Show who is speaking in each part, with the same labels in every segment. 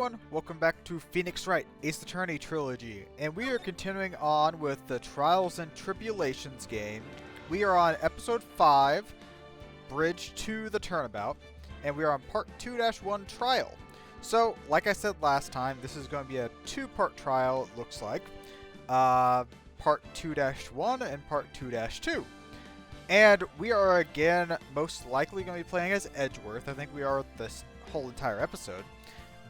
Speaker 1: everyone, welcome back to Phoenix Wright, Ace Attorney Trilogy, and we are continuing on with the Trials and Tribulations game. We are on Episode 5, Bridge to the Turnabout, and we are on Part 2-1 Trial. So, like I said last time, this is going to be a two-part trial, it looks like. Part 2-1 and Part 2-2. And we are again most likely going to be playing as Edgeworth. I think we are this whole entire episode.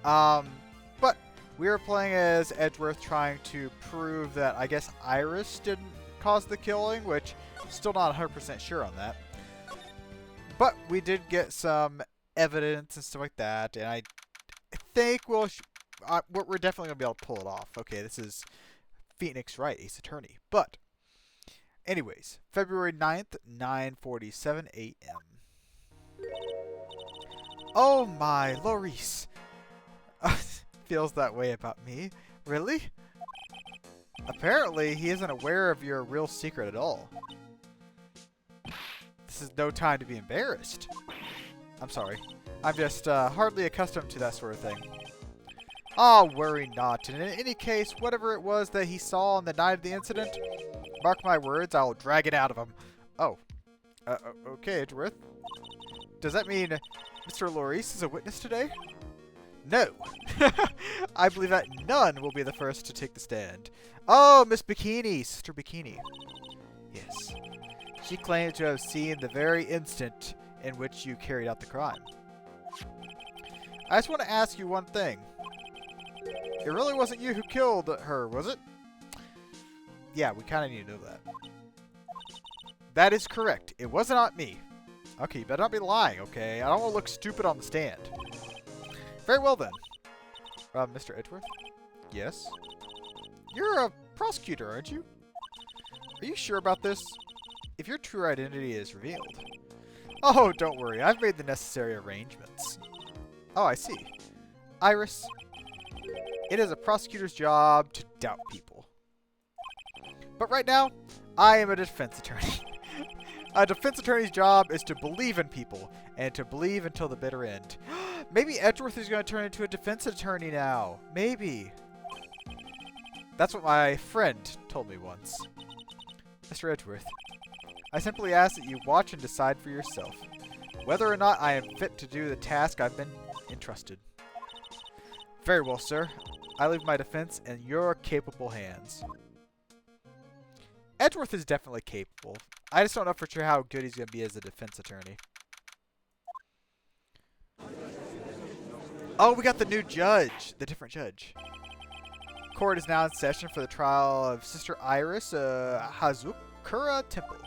Speaker 1: But we are playing as Edgeworth, trying to prove that I guess Iris didn't cause the killing, which still not 100% sure on that. But we did get some evidence and stuff like that, and I think we're definitely going to be able to pull it off. Okay, this is Phoenix Wright, Ace Attorney. But anyways, February 9th, 9:47 a.m. Oh my, Loris. Feels that way about me. Really? Apparently, he isn't aware of your real secret at all. This is no time to be embarrassed. I'm sorry. I'm just hardly accustomed to that sort of thing. Ah, worry not. And in any case, whatever it was that he saw on the night of the incident, mark my words, I will drag it out of him. Oh. Okay, Edgeworth. Does that mean Mr. Loris is a witness today? No. I believe that none will be the first to take the stand. Oh, Miss Bikini, Sister Bikini. Yes. She claimed to have seen the very instant in which you carried out the crime. I just want to ask you one thing. It really wasn't you who killed her, was it? Yeah, we kind of need to know that. That is correct. It was not me. Okay, you better not be lying, okay? I don't want to look stupid on the stand. Very well, then. Mr. Edgeworth? Yes? You're a prosecutor, aren't you? Are you sure about this? If your true identity is revealed. Oh, don't worry. I've made the necessary arrangements. Oh, I see. Iris, it is a prosecutor's job to doubt people. But right now, I am a defense attorney. A defense attorney's job is to believe in people, and to believe until the bitter end. Maybe Edgeworth is going to turn into a defense attorney now. Maybe. That's what my friend told me once. Mr. Edgeworth, I simply ask that you watch and decide for yourself whether or not I am fit to do the task I've been entrusted. Very well, sir. I leave my defense in your capable hands. Edgeworth is definitely capable. I just don't know for sure how good he's going to be as a defense attorney. Oh, we got the new judge. The different judge. Court is now in session for the trial of Sister Iris, Hazukura Temple.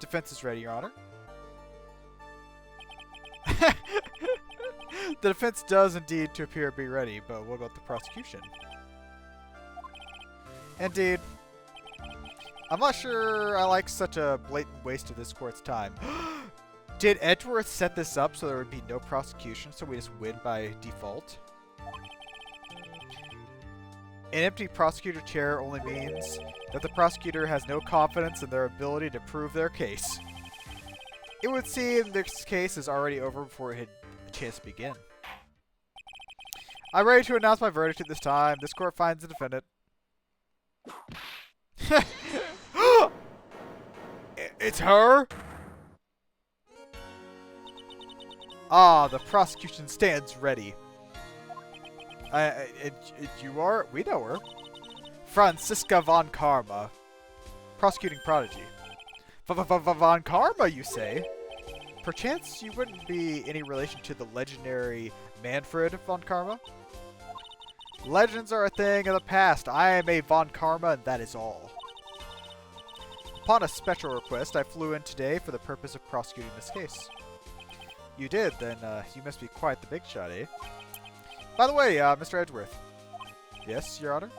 Speaker 1: Defense is ready, Your Honor. The defense does indeed to appear to be ready, but what about the prosecution? Indeed. I'm not sure I like such a blatant waste of this court's time. Did Edgeworth set this up so there would be no prosecution, so we just win by default? An empty prosecutor chair only means that the prosecutor has no confidence in their ability to prove their case. It would seem this case is already over before it had a chance to begin. I'm ready to announce my verdict at this time. This court finds the defendant. It's her? Ah, the prosecution stands ready. You are? We know her. Franziska von Karma. Prosecuting prodigy. Von Karma, you say? Perchance you wouldn't be any relation to the legendary Manfred von Karma? Legends are a thing of the past. I am a von Karma, and that is all. Upon a special request, I flew in today for the purpose of prosecuting this case. You did? Then you must be quite the big shot, eh? By the way, Mr. Edgeworth. Yes, Your Honor?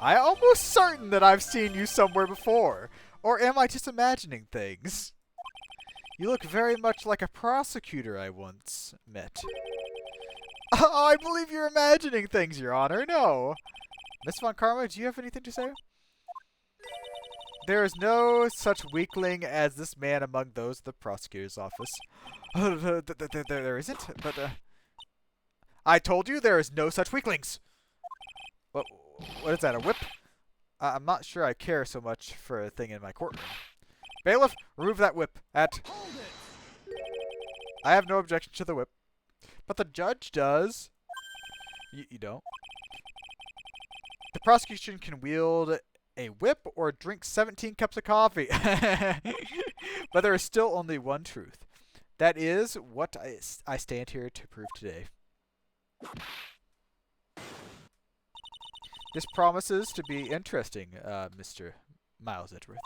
Speaker 1: I'm almost certain that I've seen you somewhere before. Or am I just imagining things? You look very much like a prosecutor I once met. Oh, I believe you're imagining things, Your Honor. No. Miss Von Karma, do you have anything to say? There is no such weakling as this man among those of the prosecutor's office. There isn't, but I told you there is no such weaklings. What is that, a whip? I'm not sure I care so much for a thing in my courtroom. Bailiff, remove that whip at... I have no objection to the whip. But the judge does. You don't. The prosecution can wield a whip or drink 17 cups of coffee. But there is still only one truth. That is what I stand here to prove today. This promises to be interesting, Mr. Miles Edgeworth.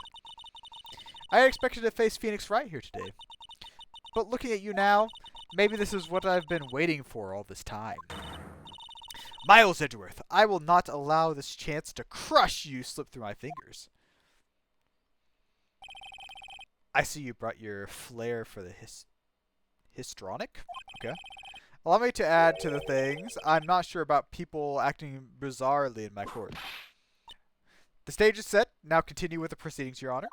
Speaker 1: I expected to face Phoenix Wright here today. But looking at you now, maybe this is what I've been waiting for all this time. Miles Edgeworth, I will not allow this chance to crush you slip through my fingers. I see you brought your flair for the histrionic. Okay. Allow me to add to the things. I'm not sure about people acting bizarrely in my court. The stage is set. Now continue with the proceedings, Your Honor.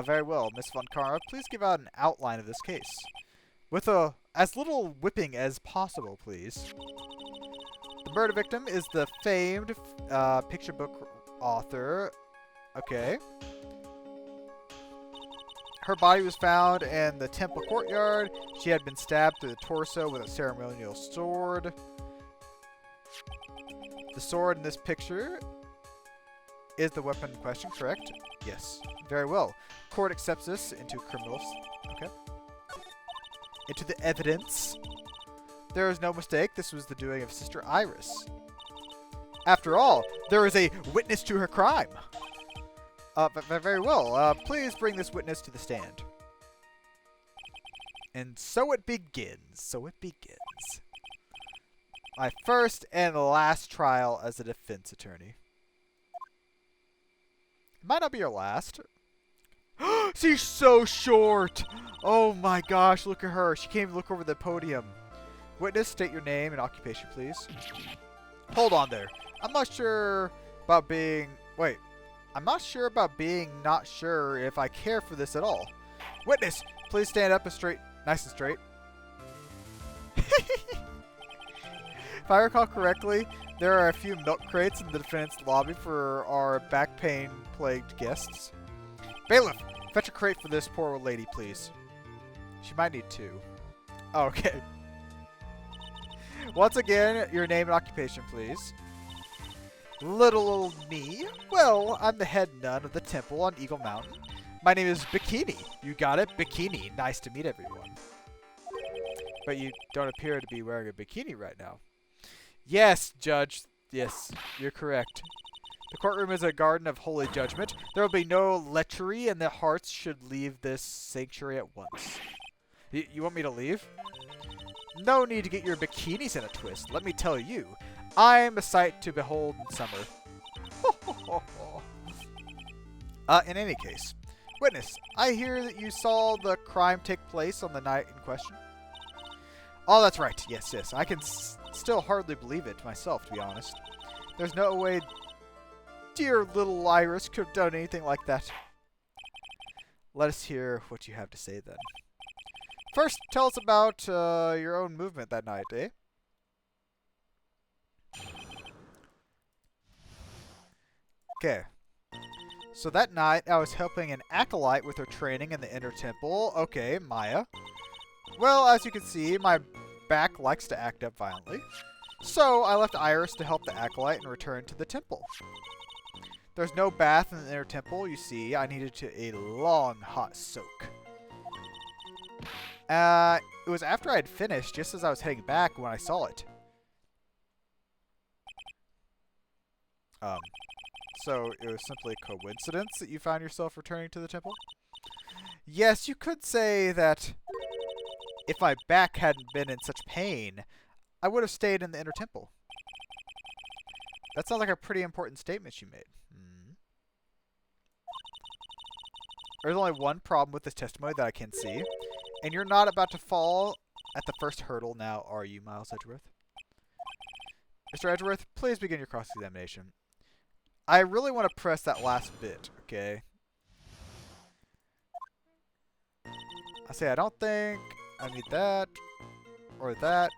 Speaker 1: Very well, Miss Von Kara, please give out an outline of this case. With as little whipping as possible, please. The murder victim is the famed picture book author. Okay. Her body was found in the temple courtyard. She had been stabbed through the torso with a ceremonial sword. The sword in this picture is the weapon in question, correct? Yes. Very well. Court accepts this into criminals. Okay. Into the evidence. There is no mistake. This was the doing of Sister Iris. After all, there is a witness to her crime. Very well. Please bring this witness to the stand. And so it begins. So it begins. My first and last trial as a defense attorney. It might not be your last. She's so short. Oh my gosh, look at her. She can't even look over the podium. Witness, state your name and occupation, please. Hold on there. I'm not sure about being... Wait. I'm not sure about being not sure if I care for this at all. Witness, please stand up and straight. Nice and straight. If I recall correctly, there are a few milk crates in the defendant's lobby for our back pain-plagued guests. Bailiff, fetch a crate for this poor old lady, please. She might need two. Oh, okay. Once again, your name and occupation, please. Little old me? Well, I'm the head nun of the temple on Eagle Mountain. My name is Bikini. You got it? Bikini. Nice to meet everyone. But you don't appear to be wearing a bikini right now. Yes, Judge. Yes, you're correct. The courtroom is a garden of holy judgment. There will be no lechery, and the hearts should leave this sanctuary at once. You want me to leave? No need to get your bikinis in a twist. Let me tell you, I am a sight to behold in summer. In any case, witness, I hear that you saw the crime take place on the night in question. Oh, that's right. Yes, yes. I can still hardly believe it myself, to be honest. There's no way dear little Iris could have done anything like that. Let us hear what you have to say, then. First, tell us about your own movement that night, eh? Okay. So that night, I was helping an acolyte with her training in the inner temple. Okay, Maya. Well, as you can see, my back likes to act up violently. So I left Iris to help the acolyte and returned to the temple. There's no bath in the inner temple, you see. I needed a long, hot soak. It was after I had finished, just as I was heading back, when I saw it. So it was simply a coincidence that you found yourself returning to the temple? Yes, you could say that if my back hadn't been in such pain, I would have stayed in the inner temple. That sounds like a pretty important statement you made. There's only one problem with this testimony that I can see, and you're not about to fall at the first hurdle now, are you, Miles Edgeworth? Mr. Edgeworth, please begin your cross-examination. I really want to press that last bit, okay? I say I don't think I need that, or that,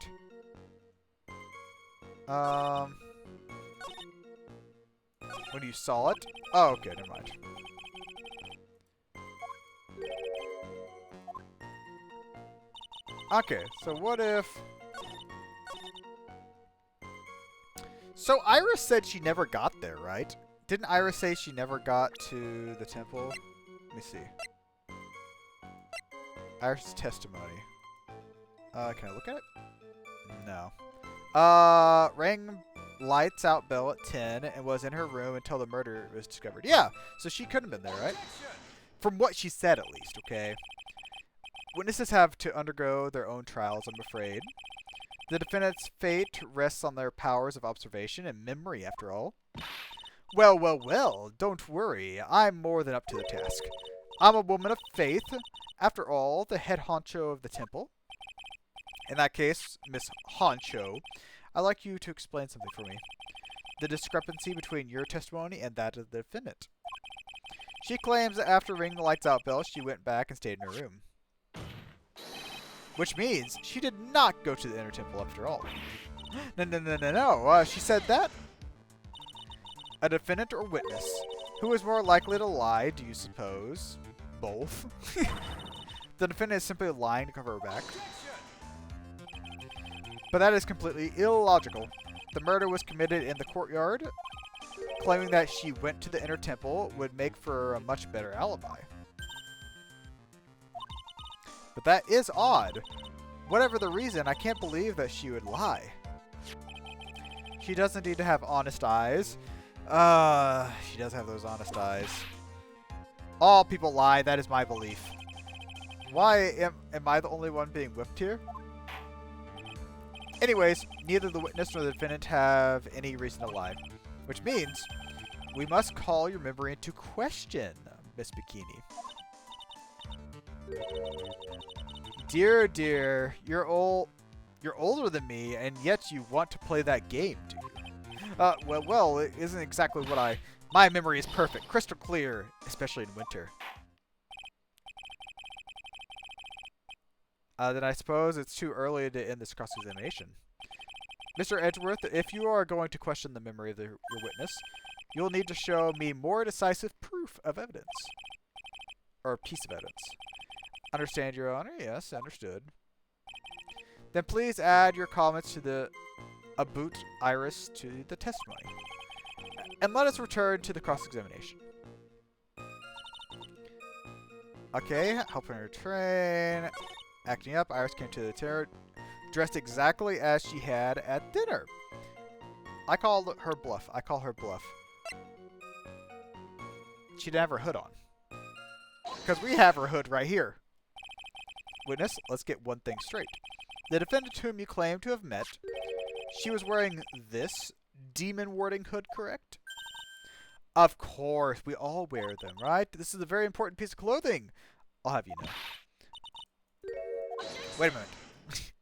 Speaker 1: When you saw it? Oh, okay, never mind. Okay, so what if... So Iris said she never got there, right? Didn't Iris say she never got to the temple? Let me see. Iris' testimony. Can I look at it? No. Rang lights out bell at 10 and was in her room until the murder was discovered. Yeah, so she couldn't have been there, right? From what she said, at least, okay? Witnesses have to undergo their own trials, I'm afraid. The defendant's fate rests on their powers of observation and memory, after all. Well, well, well, don't worry. I'm more than up to the task. I'm a woman of faith. After all, the head honcho of the temple. In that case, Miss Honcho, I'd like you to explain something for me. The discrepancy between your testimony and that of the defendant. She claims that after ringing the lights out bell, she went back and stayed in her room. Which means she did not go to the inner temple after all. No. She said that? A defendant or witness? Who is more likely to lie, do you suppose? Both. The defendant is simply lying to cover her back. But that is completely illogical. The murder was committed in the courtyard. Claiming that she went to the inner temple would make for a much better alibi. But that is odd. Whatever the reason, I can't believe that she would lie. She does indeed have honest eyes. She does have those honest eyes. All people lie, that is my belief. Why am I the only one being whipped here? Anyways, neither the witness nor the defendant have any reason to lie. Which means, we must call your memory into question, Miss Bikini. Dear, you're older than me, and yet you want to play that game, do you? Well, it isn't exactly what my memory is perfect, crystal clear, especially in winter. Then I suppose it's too early to end this cross-examination. Mr. Edgeworth, if you are going to question the memory of your witness, you'll need to show me more decisive proof of evidence. Or piece of evidence. Understand, Your Honor? Yes, understood. Then please add your comments to the about Iris to the testimony. And let us return to the cross-examination. Okay, helping her train. Acting up, Iris came to the terror, dressed exactly as she had at dinner. I call her bluff. She didn't have her hood on. Because we have her hood right here. Witness, let's get one thing straight. The defendant whom you claim to have met, she was wearing this demon warding hood, correct? Of course, we all wear them, right? This is a very important piece of clothing. I'll have you know. Wait a minute.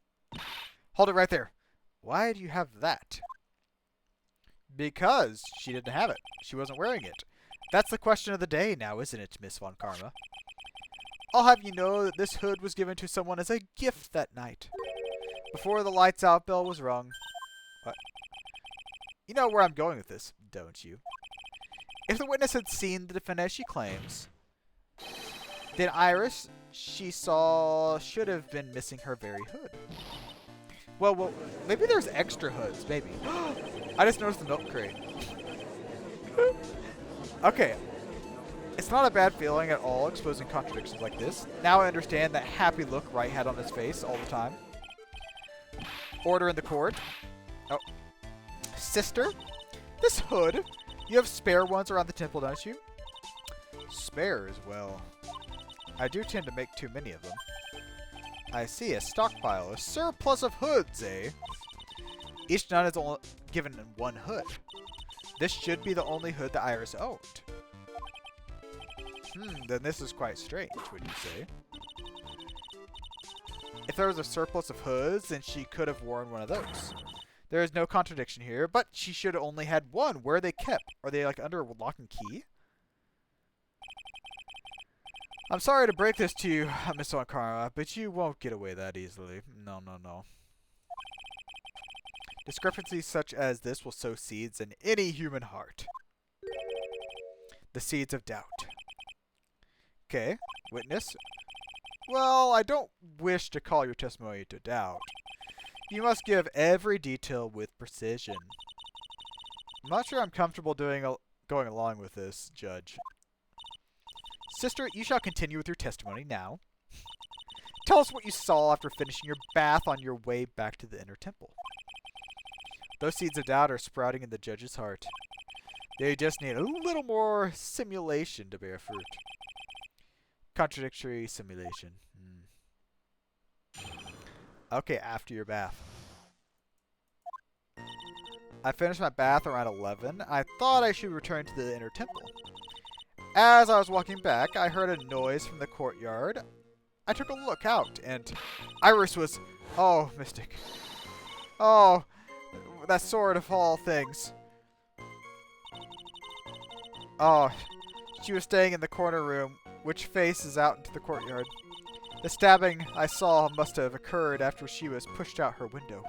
Speaker 1: Hold it right there. Why do you have that? Because she didn't have it. She wasn't wearing it. That's the question of the day now, isn't it, Miss Von Karma? I'll have you know that this hood was given to someone as a gift that night. Before the lights out bell was rung. What? You know where I'm going with this, don't you? If the witness had seen the defendant as she claims, then Iris, she saw, should have been missing her very hood. Well, maybe there's extra hoods, maybe. I just noticed the milk crate. Okay. It's not a bad feeling at all exposing contradictions like this. Now I understand that happy look Wright had on his face all the time. Order in the court. Oh. Sister, this hood, you have spare ones around the temple, don't you? Spares, well, I do tend to make too many of them. I see, a stockpile, a surplus of hoods, eh? Each nun is only given one hood. This should be the only hood that Iris owned. Then this is quite strange, would you say? If there was a surplus of hoods, then she could have worn one of those. There is no contradiction here, but she should have only had one. Where are they kept? Are they, like, under lock and key? I'm sorry to break this to you, Miss Onkara, but you won't get away that easily. No. Discrepancies such as this will sow seeds in any human heart. The seeds of doubt. Okay, witness. Well, I don't wish to call your testimony to doubt. You must give every detail with precision. I'm not sure I'm comfortable going along with this, Judge. Sister, you shall continue with your testimony now. Tell us what you saw after finishing your bath on your way back to the inner temple. Those seeds of doubt are sprouting in the judge's heart. They just need a little more simulation to bear fruit. Contradictory simulation. Okay, after your bath. I finished my bath around 11. I thought I should return to the inner temple. As I was walking back, I heard a noise from the courtyard. I took a look out, and Iris was... Oh, Mystic. Oh, that sword of all things. Oh, she was staying in the corner room, which faces out into the courtyard. The stabbing I saw must have occurred after she was pushed out her window.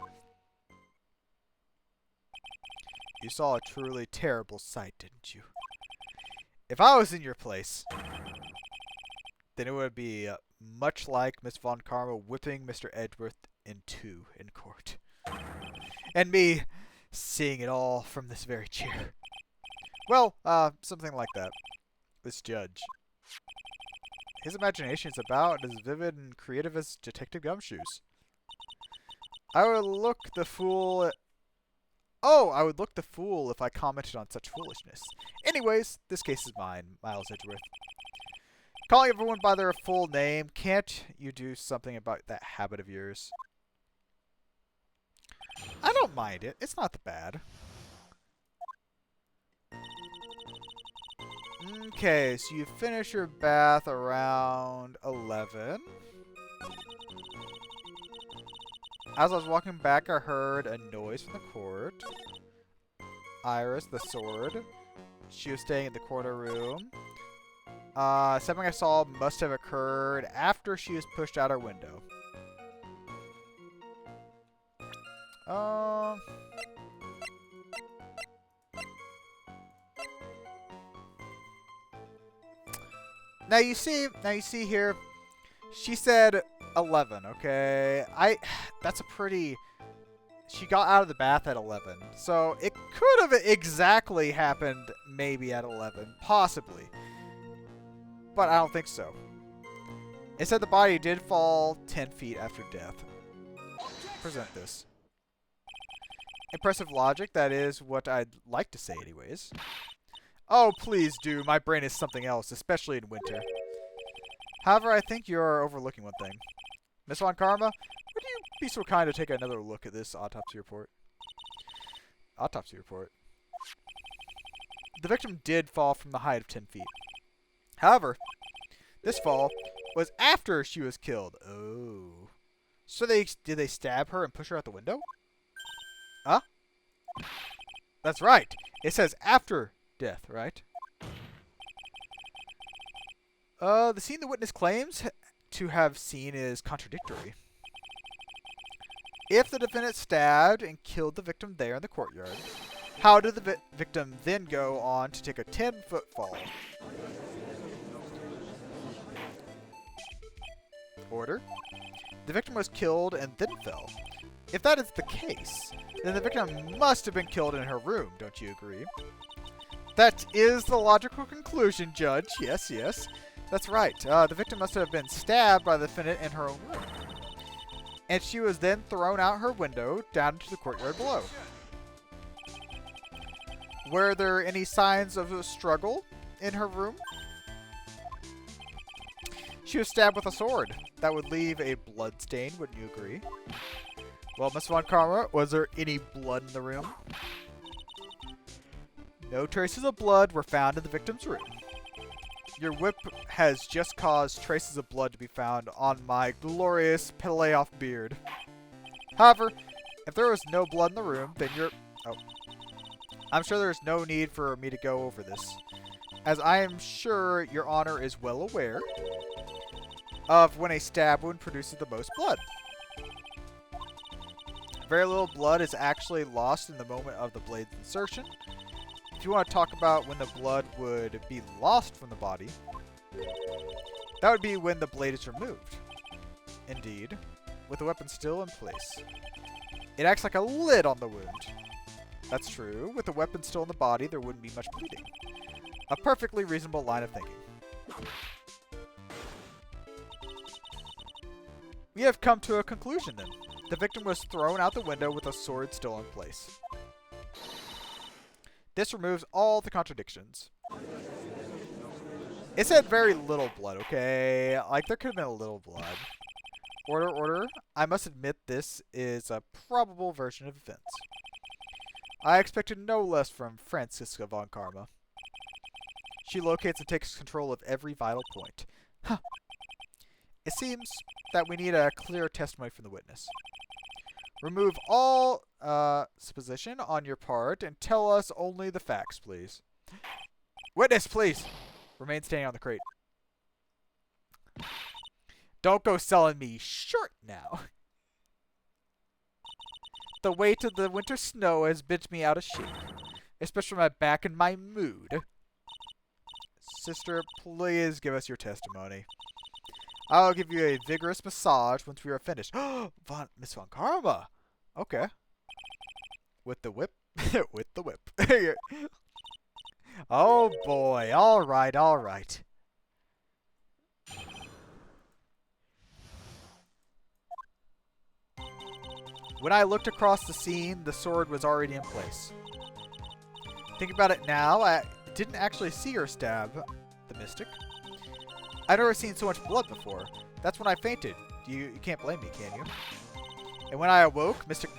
Speaker 1: You saw a truly terrible sight, didn't you? If I was in your place, then it would be much like Miss Von Karma whipping Mr. Edgeworth in two in court. And me seeing it all from this very chair. Well, something like that. This judge. His imagination is about as vivid and creative as Detective Gumshoes. I would look the fool... Oh, I would look the fool if I commented on such foolishness. Anyways, this case is mine, Miles Edgeworth. Calling everyone by their full name, can't you do something about that habit of yours? I don't mind it. It's not that bad. Okay, so you finish your bath around 11. As I was walking back, I heard a noise from the court. Iris, the sword. She was staying in the corner room. Something I saw must have occurred after she was pushed out her window. Now you see here, she said 11, okay? That's a pretty... She got out of the bath at 11. So it could have exactly happened maybe at 11. Possibly. But I don't think so. It said the body did fall 10 feet after death. Present this. Impressive logic, that is what I'd like to say anyways. Oh, please do. My brain is something else, especially in winter. However, I think you're overlooking one thing. Miss Von Karma, would you be so kind to take another look at this autopsy report? Autopsy report. The victim did fall from the height of 10 feet. However, this fall was after she was killed. Oh. So did they stab her and push her out the window? Huh? That's right. It says after death, right? The scene the witness claims to have seen is contradictory. If the defendant stabbed and killed the victim there in the courtyard, how did the victim then go on to take a 10-foot fall? Order. The victim was killed and then fell. If that is the case, then the victim must have been killed in her room, don't you agree? That is the logical conclusion, Judge. Yes, yes. That's right. The victim must have been stabbed by the defendant in her own room. And she was then thrown out her window down into the courtyard below. Were there any signs of a struggle in her room? She was stabbed with a sword. That would leave a blood stain, wouldn't you agree? Well, Miss Von Karma, was there any blood in the room? No traces of blood were found in the victim's room. Your whip has just caused traces of blood to be found on my glorious peel-off beard. However, if there was no blood in the room, then you're... Oh. I'm sure there's no need for me to go over this, as I am sure your honor is well aware of when a stab wound produces the most blood. Very little blood is actually lost in the moment of the blade's insertion. If you want to talk about when the blood would be lost from the body, that would be when the blade is removed. Indeed, with the weapon still in place. It acts like a lid on the wound. That's true. With the weapon still in the body, there wouldn't be much bleeding. A perfectly reasonable line of thinking. We have come to a conclusion then. The victim was thrown out the window with a sword still in place. This removes all the contradictions. It said very little blood, okay? Like, there could have been a little blood. Order, order. I must admit this is a probable version of events. I expected no less from Franziska von Karma. She locates and takes control of every vital point. Huh. It seems that we need a clear testimony from the witness. Remove all supposition on your part and tell us only the facts, please. Witness, please! Remain standing on the crate. Don't go selling me short now. The weight of the winter snow has bent me out of shape, especially my back and my mood. Sister, please give us your testimony. I'll give you a vigorous massage once we are finished. Miss Von Karma! Okay. With the whip? With the whip. Oh boy, alright, alright. When I looked across the scene, the sword was already in place. Think about it now, I didn't actually see her stab the mystic. I've never seen so much blood before. That's when I fainted. You can't blame me, can you? And when I awoke, Mystic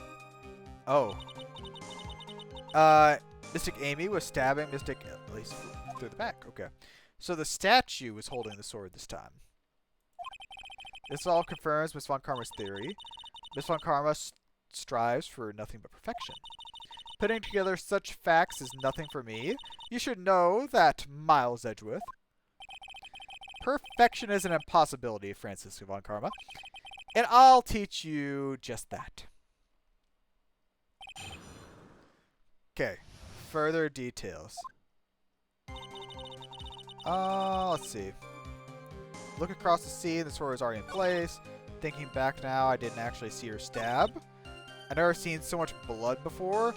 Speaker 1: Amy was stabbing Mystic at least through the back. Okay. So the statue was holding the sword this time. This all confirms Miss Von Karma's theory. Miss Von Karma strives for nothing but perfection. Putting together such facts is nothing for me. You should know that, Miles Edgeworth. Perfection is an impossibility, Franziska Von Karma. And I'll teach you just that. Okay. Further details. Let's see. Look across the scene, the sword is already in place. Thinking back now, I didn't actually see her stab. I've never seen so much blood before.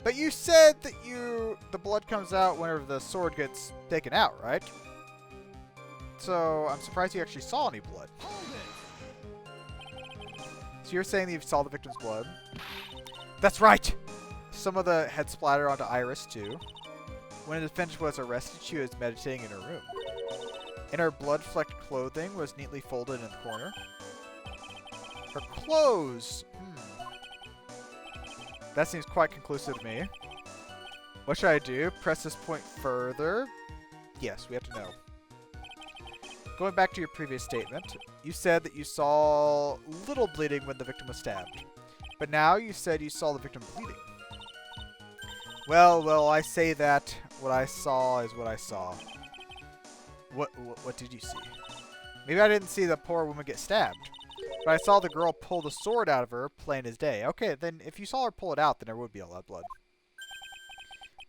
Speaker 1: But you said that the blood comes out whenever the sword gets taken out, right? So, I'm surprised you actually saw any blood. So you're saying that you saw the victim's blood? That's right! Some of the had splattered onto Iris, too. When the defendant was arrested, she was meditating in her room. And her blood-flecked clothing was neatly folded in the corner. Her clothes! That seems quite conclusive to me. What should I do? Press this point further? Yes, we have to know. Going back to your previous statement, you said that you saw little bleeding when the victim was stabbed. But now you said you saw the victim bleeding. Well, I say that what I saw is what I saw. What did you see? Maybe I didn't see the poor woman get stabbed. But I saw the girl pull the sword out of her, plain as day. Okay, then if you saw her pull it out, then there would be a lot of blood.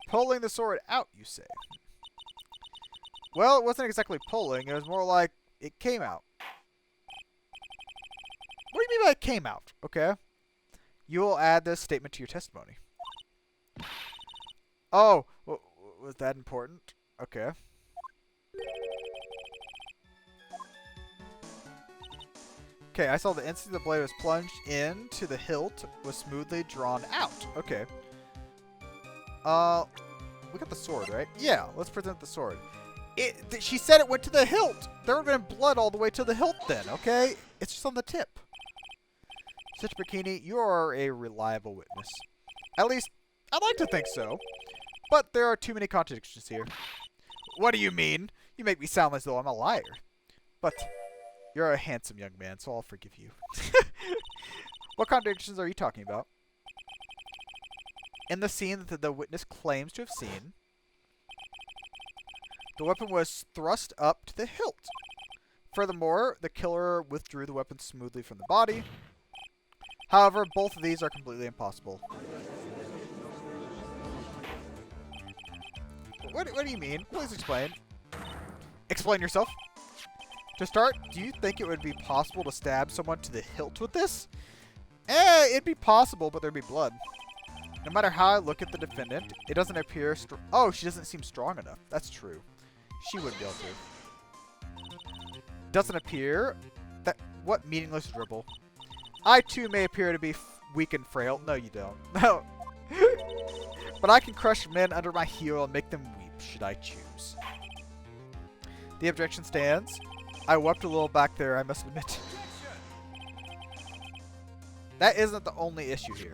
Speaker 1: Pulling the sword out, you say? Well, it wasn't exactly pulling. It was more like it came out. What do you mean by it came out? Okay. You will add this statement to your testimony. Oh, was that important? Okay. Okay, I saw the instant the blade was plunged into the hilt was smoothly drawn out. Okay. We got the sword, right? Yeah, let's present the sword. She said it went to the hilt. There would have been blood all the way to the hilt then, okay? It's just on the tip. Sister Bikini, you are a reliable witness. At least, I'd like to think so. But there are too many contradictions here. What do you mean? You make me sound as though I'm a liar. But you're a handsome young man, so I'll forgive you. What contradictions are you talking about? In the scene that the witness claims to have seen, the weapon was thrust up to the hilt. Furthermore, the killer withdrew the weapon smoothly from the body. However, both of these are completely impossible. What do you mean? Please explain. Explain yourself. To start, do you think it would be possible to stab someone to the hilt with this? It'd be possible, but there'd be blood. No matter how I look at the defendant, it doesn't appear oh, she doesn't seem strong enough. That's true. She wouldn't be able to. Doesn't appear that... What meaningless dribble. I too may appear to be weak and frail. No, you don't. No. But I can crush men under my heel and make them weep, should I choose. The objection stands. I wept a little back there, I must admit. That isn't the only issue here.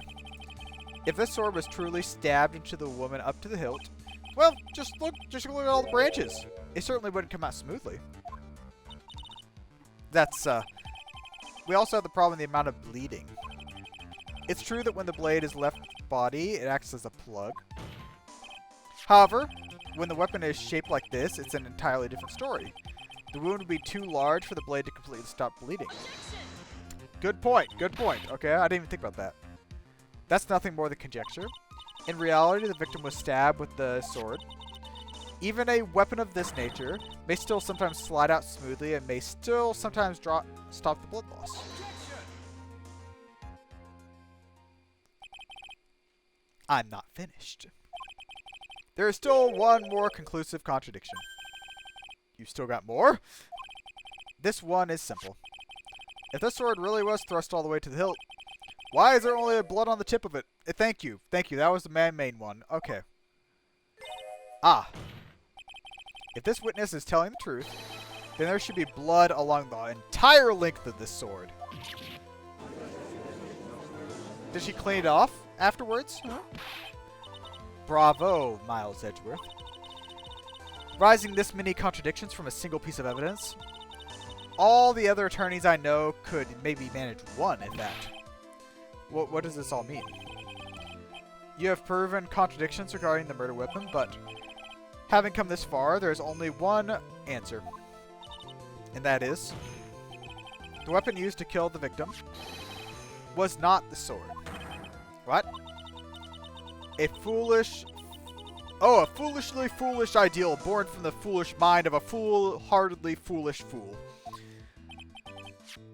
Speaker 1: If this sword was truly stabbed into the woman up to the hilt, well, just look at all the branches. It certainly wouldn't come out smoothly. That's, we also have the problem of the amount of bleeding. It's true that when the blade is left body, it acts as a plug. However, when the weapon is shaped like this, it's an entirely different story. The wound would be too large for the blade to completely stop bleeding. Good point, good point. Okay, I didn't even think about that. That's nothing more than conjecture. In reality, the victim was stabbed with the sword. Even a weapon of this nature may still sometimes slide out smoothly and may still sometimes stop the blood loss. I'm not finished. There is still one more conclusive contradiction. You still got more? This one is simple. If this sword really was thrust all the way to the hilt, why is there only blood on the tip of it? Thank you. Thank you. That was the main one. Okay. Ah. If this witness is telling the truth, then there should be blood along the entire length of this sword. Did she clean it off afterwards? Huh? Bravo, Miles Edgeworth. Rising this many contradictions from a single piece of evidence. All the other attorneys I know could maybe manage one, if that. What does this all mean? You have proven contradictions regarding the murder weapon, but having come this far, there is only one answer. And that is, the weapon used to kill the victim was not the sword. What? A foolishly foolish ideal born from the foolish mind of a fool-heartedly foolish fool.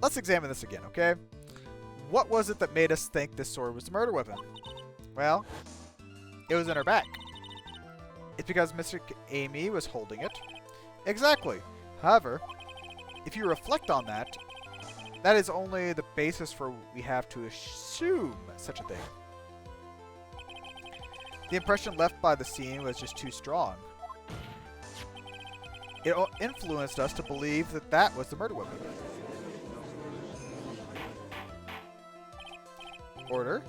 Speaker 1: Let's examine this again, okay? What was it that made us think this sword was the murder weapon? Well, it was in her back. It's because Mr. Amy was holding it. Exactly. However, if you reflect on that, that is only the basis for we have to assume such a thing. The impression left by the scene was just too strong. It influenced us to believe that that was the murder weapon. Order.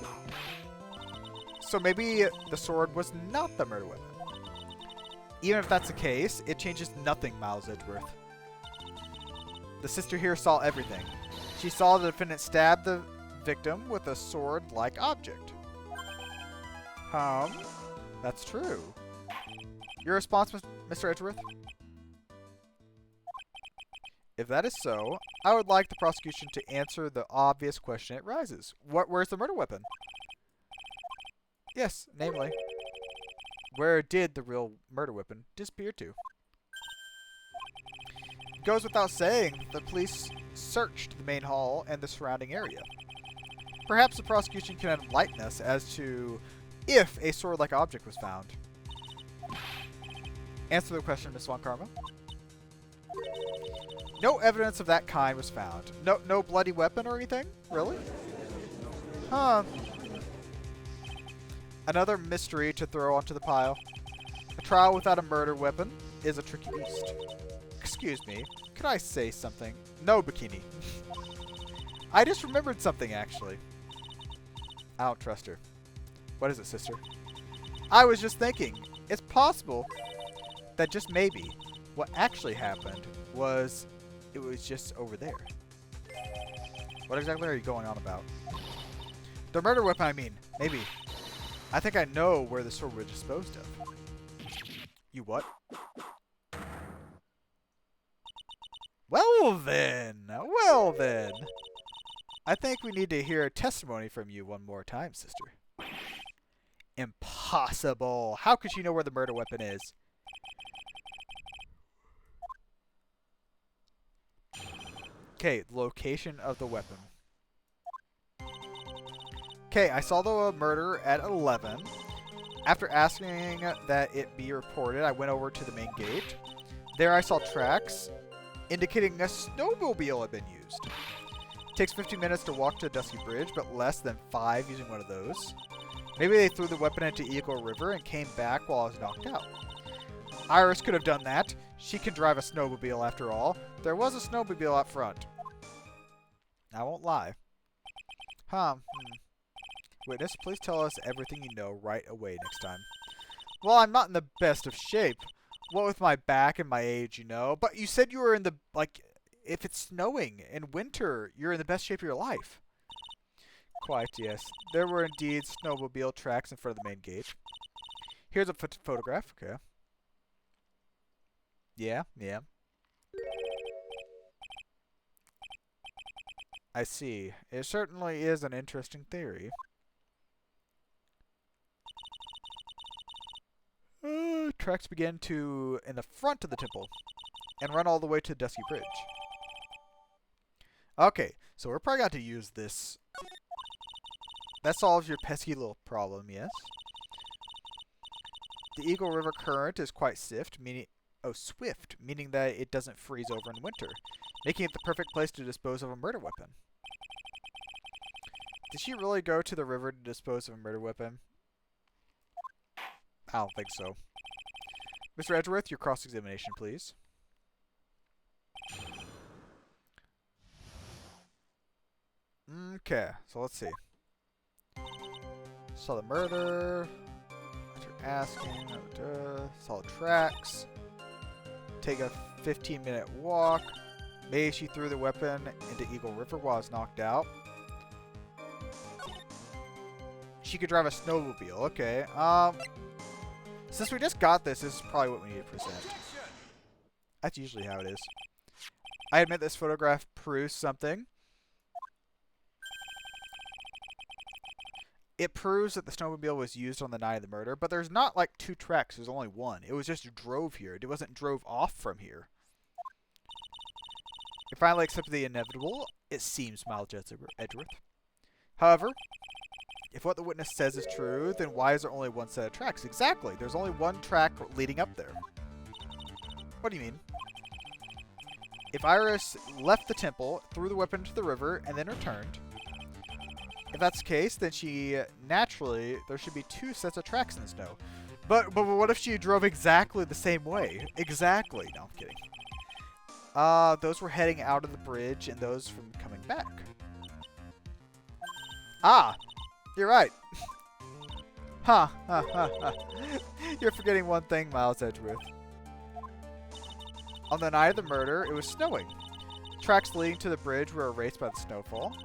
Speaker 1: So maybe the sword was not the murder weapon. Even if that's the case, it changes nothing, Miles Edgeworth. The sister here saw everything. She saw the defendant stab the victim with a sword-like object. That's true. Your response, Mr. Edgeworth? If that is so, I would like the prosecution to answer the obvious question it raises. Where's the murder weapon? Yes, namely. Where did the real murder weapon disappear to? It goes without saying, the police searched the main hall and the surrounding area. Perhaps the prosecution can enlighten us as to if a sword-like object was found. Answer the question, Miss Von Karma. No evidence of that kind was found. No bloody weapon or anything? Really? Huh. Another mystery to throw onto the pile. A trial without a murder weapon is a tricky beast. Excuse me, could I say something? No, Bikini. I just remembered something, actually. I don't trust her. What is it, sister? I was just thinking, it's possible that just maybe what actually happened was it was just over there. What exactly are you going on about? The murder weapon, I mean. Maybe. I think I know where the sword was disposed of. You what? Well then. Well then. I think we need to hear a testimony from you one more time, sister. Impossible. How could she know where the murder weapon is? Okay, location of the weapon. Okay, I saw the murder at 11. After asking that it be reported, I went over to the main gate. There I saw tracks indicating a snowmobile had been used. It takes 15 minutes to walk to Dusky Bridge, but less than 5 using one of those. Maybe they threw the weapon into Eagle River and came back while I was knocked out. Iris could have done that. She can drive a snowmobile after all. There was a snowmobile out front. I won't lie. Witness, please tell us everything you know right away next time. Well, I'm not in the best of shape. What with my back and my age, you know. But you said you were in the, like, if it's snowing in winter, you're in the best shape of your life. Quite, yes. There were indeed snowmobile tracks in front of the main gate. Here's a photograph. Okay. Yeah. I see. It certainly is an interesting theory. Tracks begin in the front of the temple and run all the way to Dusky Bridge. Okay, so we're probably going to use this. That solves your pesky little problem, yes? The Eagle River current is quite swift, meaning that it doesn't freeze over in winter, making it the perfect place to dispose of a murder weapon. Did she really go to the river to dispose of a murder weapon? I don't think so. Mr. Edgeworth, your cross-examination, please. Okay, so let's see. Saw the murder. After asking. Saw the tracks. Take a 15-minute walk. Maybe she threw the weapon into Eagle River while I was knocked out. She could drive a snowmobile. Okay. Since we just got this is probably what we need to present. That's usually how it is. I admit this photograph proves something. It proves that the snowmobile was used on the night of the murder, but there's not like 2 tracks. There's only 1. It was just drove here. It wasn't drove off from here. It finally accepted the inevitable. It seems, smiled Edgeworth. However, if what the witness says is true, then why is there only 1 set of tracks? Exactly. There's only 1 track leading up there. What do you mean? If Iris left the temple, threw the weapon into the river, and then returned, if that's the case, then there should be 2 sets of tracks in the snow. But what if she drove exactly the same way? Exactly. No, I'm kidding. Those were heading out of the bridge, and those from coming back. Ah! You're right. Ha! You're forgetting one thing, Miles Edgeworth. On the night of the murder, it was snowing. Tracks leading to the bridge were erased by the snowfall.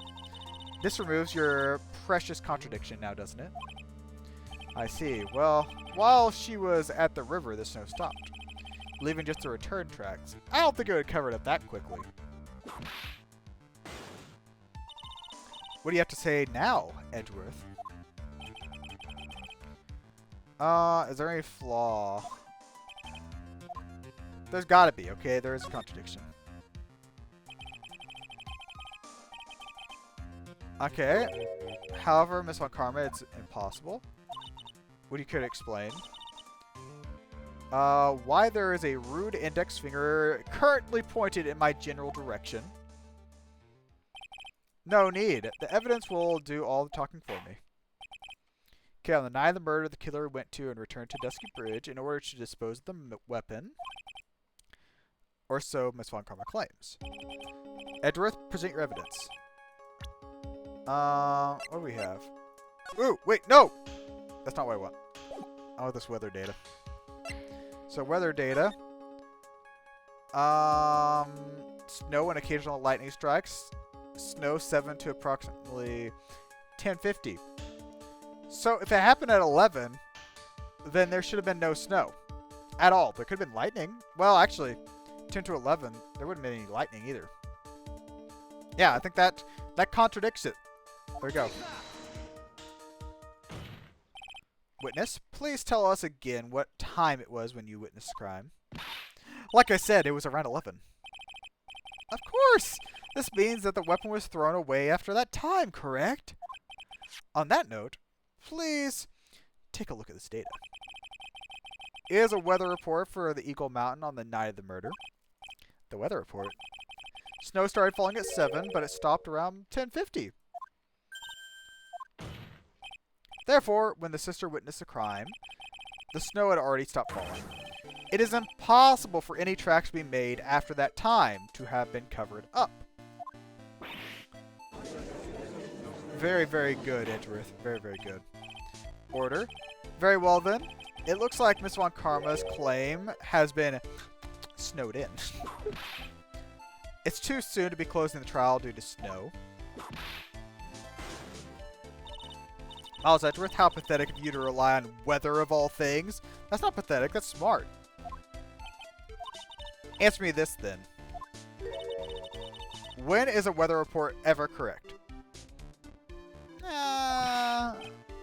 Speaker 1: This removes your precious contradiction now, doesn't it? I see. Well, while she was at the river, the snow stopped, leaving just the return tracks. I don't think it would cover it up that quickly. What do you have to say now, Edgeworth? Is there any flaw? There's gotta be, okay? There is a contradiction. Okay. However, Miss Von Karma, it's impossible. Would you care to explain? Why there is a rude index finger currently pointed in my general direction. No need. The evidence will do all the talking for me. Okay, on the night of the murder, the killer went to and returned to Dusky Bridge in order to dispose of the weapon. Or so Miss Von Karma claims. Edgeworth, present your evidence. What do we have? Ooh, wait, no! That's not what I want. I want this weather data. So, weather data. Snow and occasional lightning strikes. Snow 7 to approximately 10:50. So, if it happened at 11, then there should have been no snow. At all. There could have been lightning. Well, actually, 10 to 11, there wouldn't have been any lightning either. Yeah, I think that contradicts it. There we go. Witness, please tell us again what time it was when you witnessed the crime. Like I said, it was around 11. Of course! This means that the weapon was thrown away after that time, correct? On that note, please take a look at this data. Here's a weather report for the Eagle Mountain on the night of the murder. The weather report. Snow started falling at 7, but it stopped around 10:50. Therefore, when the sister witnessed the crime, the snow had already stopped falling. It is impossible for any tracks to be made after that time to have been covered up. Very, very good, Edgeworth. Very, very good. Order. Very well then. It looks like Miss Von Karma's claim has been snowed in. It's too soon to be closing the trial due to snow. Miles Edgeworth, how pathetic of you to rely on weather of all things. That's not pathetic, that's smart. Answer me this then. When is a weather report ever correct?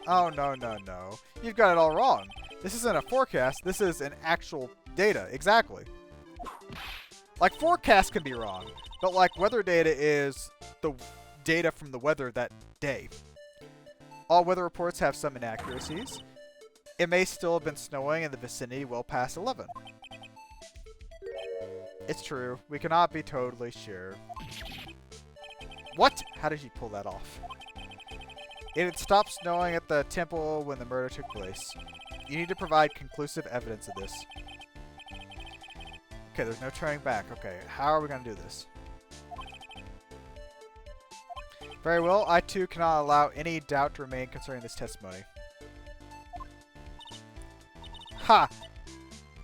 Speaker 1: Oh, no. You've got it all wrong. This isn't a forecast, this is an actual data. Exactly. Like, forecasts can be wrong, but like weather data is the data from the weather that day. All weather reports have some inaccuracies. It may still have been snowing in the vicinity well past 11. It's true. We cannot be totally sure. What? How did you pull that off? It had stopped snowing at the temple when the murder took place. You need to provide conclusive evidence of this. Okay, there's no turning back. Okay, how are we going to do this? Very well, I too cannot allow any doubt to remain concerning this testimony. Ha!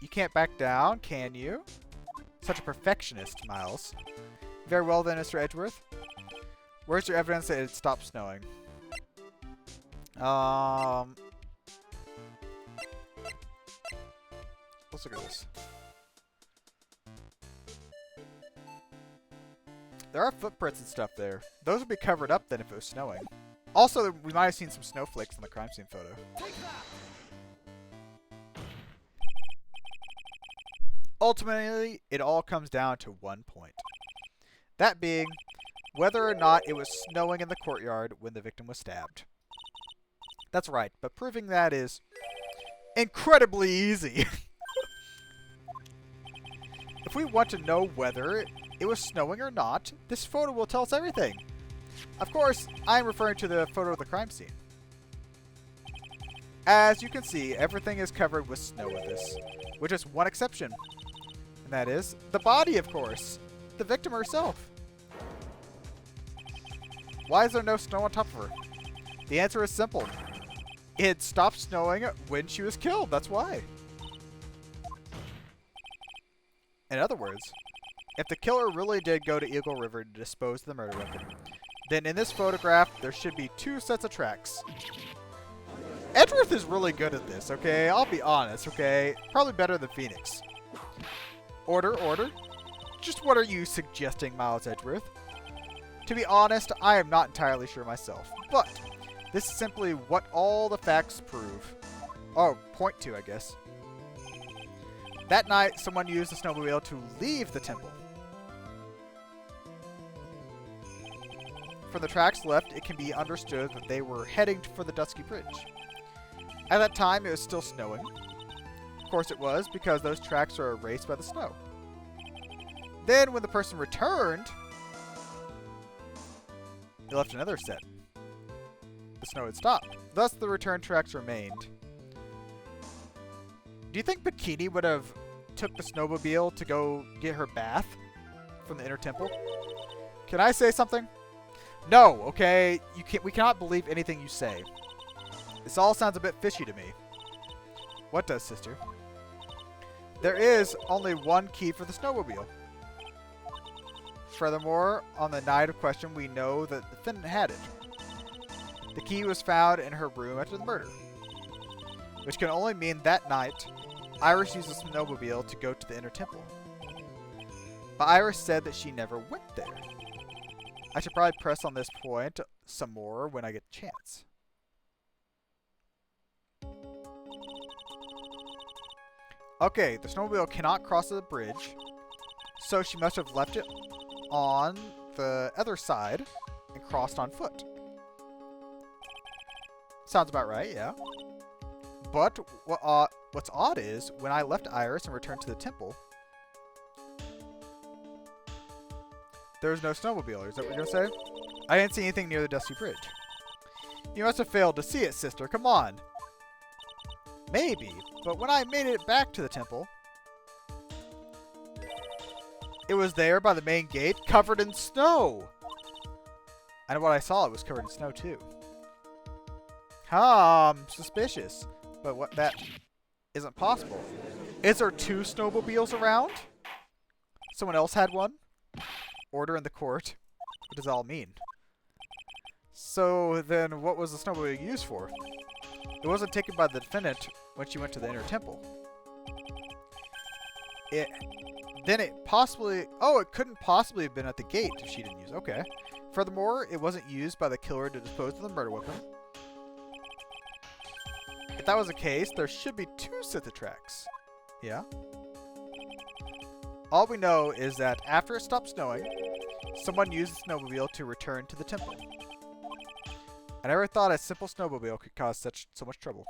Speaker 1: You can't back down, can you? Such a perfectionist, Miles. Very well then, Mr. Edgeworth. Where's your evidence that it stopped snowing? Let's look at this. There are footprints and stuff there. Those would be covered up then if it was snowing. Also, we might have seen some snowflakes on the crime scene photo. Ultimately, it all comes down to one point. That being, whether or not it was snowing in the courtyard when the victim was stabbed. That's right, but proving that is incredibly easy. If we want to know whether it was snowing or not, this photo will tell us everything. Of course, I am referring to the photo of the crime scene. As you can see, everything is covered with snow in this, with just one exception. And that is the body, of course. The victim herself. Why is there no snow on top of her? The answer is simple. It stopped snowing when she was killed, that's why. In other words, if the killer really did go to Eagle River to dispose of the murder weapon, then in this photograph, there should be 2 sets of tracks. Edgeworth is really good at this, okay? I'll be honest, okay? Probably better than Phoenix. Order. Just what are you suggesting, Miles Edgeworth? To be honest, I am not entirely sure myself, but this is simply what all the facts prove. Oh, point to, I guess. That night, someone used the snowmobile to leave the temple. From the tracks left, it can be understood that they were heading for the Dusky Bridge. At that time, it was still snowing. Of course it was, because those tracks are erased by the snow. Then, when the person returned, they left another set. The snow had stopped. Thus, the return tracks remained. Do you think Bikini would have took the snowmobile to go get her bath from the inner temple? Can I say something? No, okay? We cannot believe anything you say. This all sounds a bit fishy to me. What does, sister? There is only one key for the snowmobile. Furthermore, on the night of question, we know that the defendant had it. The key was found in her room after the murder, which can only mean that night, Iris used the snowmobile to go to the inner temple. But Iris said that she never went there. I should probably press on this point some more when I get a chance. Okay, the snowmobile cannot cross the bridge, so she must have left it on the other side and crossed on foot. Sounds about right, yeah. But what's odd is, when I left Iris and returned to the temple, there's no snowmobile. Is that what you're going to say? I didn't see anything near the dusty bridge. You must have failed to see it, sister. Come on. Maybe, but when I made it back to the temple, it was there by the main gate, covered in snow. And what I saw, it was covered in snow too. Suspicious. But what, that isn't possible. Is there 2 snowmobiles around? Someone else had one? Order in the court. What does it all mean? So then what was the snowmobile used for? It wasn't taken by the defendant when she went to the inner temple. It couldn't possibly have been at the gate if she didn't use it. Okay. Furthermore, it wasn't used by the killer to dispose of the murder weapon. If that was the case, there should be 2 sets of tracks. Yeah? All we know is that after it stopped snowing, someone used the snowmobile to return to the temple. I never thought a simple snowmobile could cause so much trouble.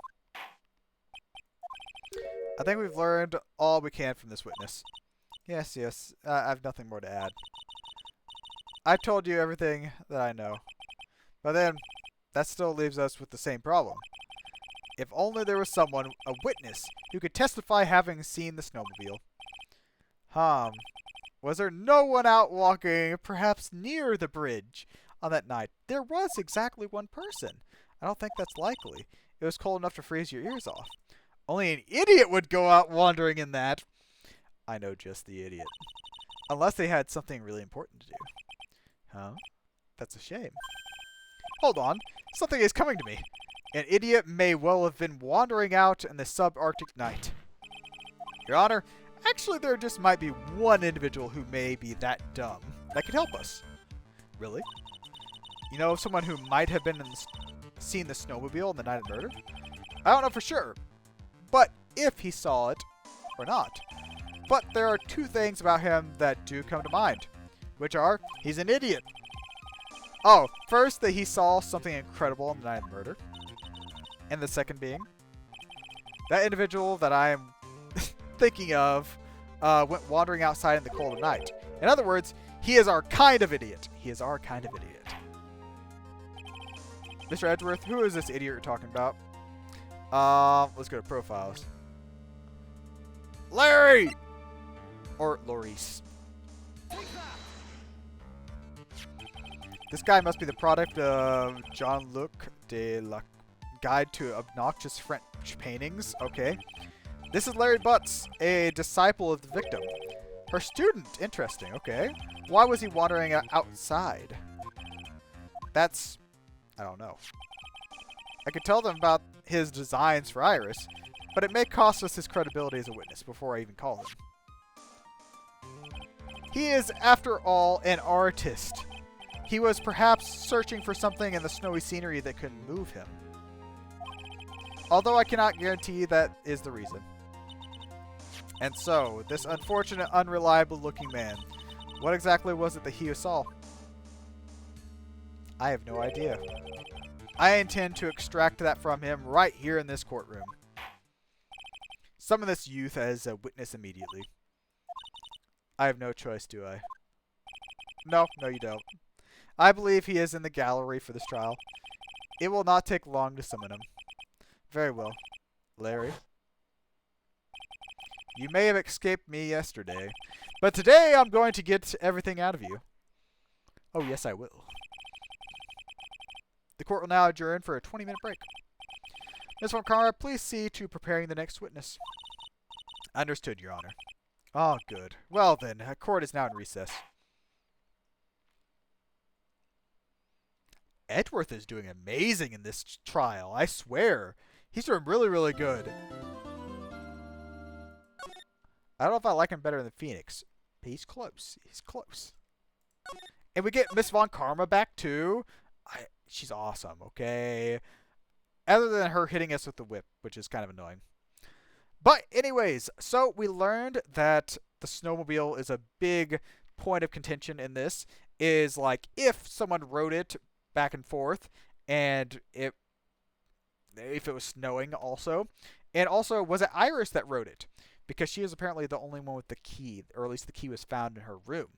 Speaker 1: I think we've learned all we can from this witness. Yes, I have nothing more to add. I've told you everything that I know. But then, that still leaves us with the same problem. If only there was someone, a witness, who could testify having seen the snowmobile. Was there no one out walking, perhaps near the bridge, on that night? There was exactly one person. I don't think that's likely. It was cold enough to freeze your ears off. Only an idiot would go out wandering in that. I know just the idiot. Unless they had something really important to do. That's a shame. Hold on. Something is coming to me. An idiot may well have been wandering out in the subarctic night. Your Honor, actually there just might be one individual who may be that dumb that could help us. Really? You know someone who might have been seen the snowmobile on the night of murder? I don't know for sure, but if he saw it or not. But there are 2 things about him that do come to mind, which are, he's an idiot. Oh, first that he saw something incredible on the night of murder. And the second being, that individual that I am thinking of went wandering outside in the cold of night. In other words, he is our kind of idiot. He is our kind of idiot. Mr. Edgeworth, who is this idiot you're talking about? Let's go to profiles. Larry! Or Laurice. This guy must be the product of Jean-Luc de la Guide to Obnoxious French Paintings. Okay. This is Larry Butts, a disciple of the victim. Her student. Interesting. Okay. Why was he wandering outside? That's... I don't know. I could tell them about his designs for Iris, but it may cost us his credibility as a witness before I even call him. He is, after all, an artist. He was perhaps searching for something in the snowy scenery that could move him. Although I cannot guarantee that is the reason. And so, this unfortunate, unreliable-looking man, what exactly was it that he saw? I have no idea. I intend to extract that from him right here in this courtroom. Summon this youth as a witness immediately. I have no choice, do I? No, you don't. I believe he is in the gallery for this trial. It will not take long to summon him. Very well. Larry? You may have escaped me yesterday, but today I'm going to get everything out of you. Oh, yes, I will. The court will now adjourn for a 20-minute break. Ms. Von Kara, please see to preparing the next witness. Understood, Your Honor. Oh, good. Well then, the court is now in recess. Edgeworth is doing amazing in this trial, I swear. He's doing really, really good. I don't know if I like him better than Phoenix, but he's close. He's close. And we get Miss Von Karma back too. She's awesome, okay? Other than her hitting us with the whip, which is kind of annoying. But anyways, so we learned that the snowmobile is a big point of contention in this. Is like if someone rode it back and forth, and if it was snowing also, and also was it Iris that rode it? Because she is apparently the only one with the key, or at least the key was found in her room.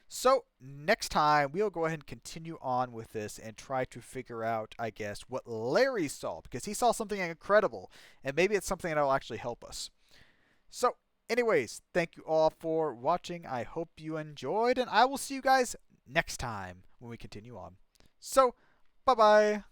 Speaker 1: So next time we'll go ahead and continue on with this and try to figure out, I guess, what Larry saw, because he saw something incredible, and maybe it's something that will actually help us. So anyways, thank you all for watching. I hope you enjoyed, and I will see you guys next time when we continue on. So, bye-bye.